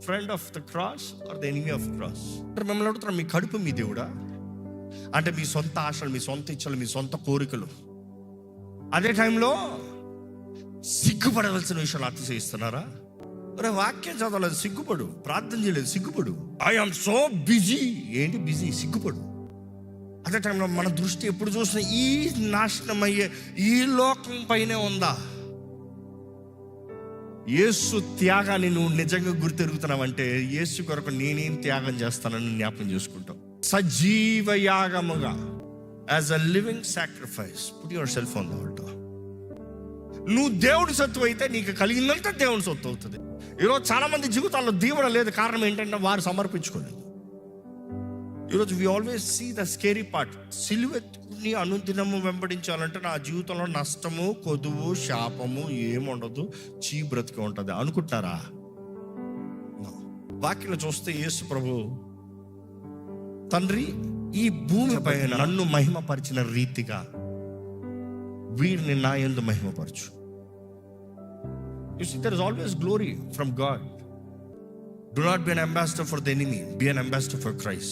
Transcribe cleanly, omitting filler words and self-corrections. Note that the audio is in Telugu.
Friend of the cross or the enemy of cross? మిమ్మల్ని అడుగుతున్నా, మీ కడుపు మీ దేవుడా? అంటే మీ సొంత ఆశలు, మీ సొంత ఇచ్చలు, మీ సొంత కోరికలు. అదే టైంలో సిగ్గుపడవలసిన విషయాలు అతిశయిస్తున్నారా? వాక్యం చదవలేదు, సిగ్గుపడు. ప్రార్థన చేయలేదు, సిగ్గుపడు. I'm so busy. ఏంటి బిజీ? సిగ్గుపడు. అదే టైంలో మన దృష్టి ఎప్పుడు చూసినా ఈ నాశనం అయ్యే ఈ లోకం పైనే ఉందా? యేసు త్యాగాన్ని నువ్వు నిజంగా గుర్తెరుగుతున్నావంటే, యేసు కొరకు నేనేం త్యాగం చేస్తానని జ్ఞాపకం చేసుకుంటావు. సజీవ యాగముగా, as a living sacrifice, put yourself on the altar. నువ్వు దేవుడి సొత్తు అయితే నీకు కలిగినంత దేవుడి సొత్తు అవుతుంది. ఈరోజు చాలా మంది జీవితాల్లో దీవెన లేదు. కారణం ఏంటంటే వారు సమర్పించుకోలేదు. ఈరోజు we always see the scary part. సిలువెత్తుకుని అనుదినము వెంబడించాలంటే నా జీవితంలో నష్టము, కొదువు, శాపము ఏముండదు, చీ బ్రతికి ఉంటుంది అనుకుంటారా? వాక్యం చూస్తే యేసు ప్రభు, తండ్రి ఈ భూమి పైన నన్ను మహిమపరిచిన రీతిగా వీరిని నా యందు మహిమపరచు. You see, there is always glory from God. Do not be an ambassador for the enemy, be an ambassador for Christ.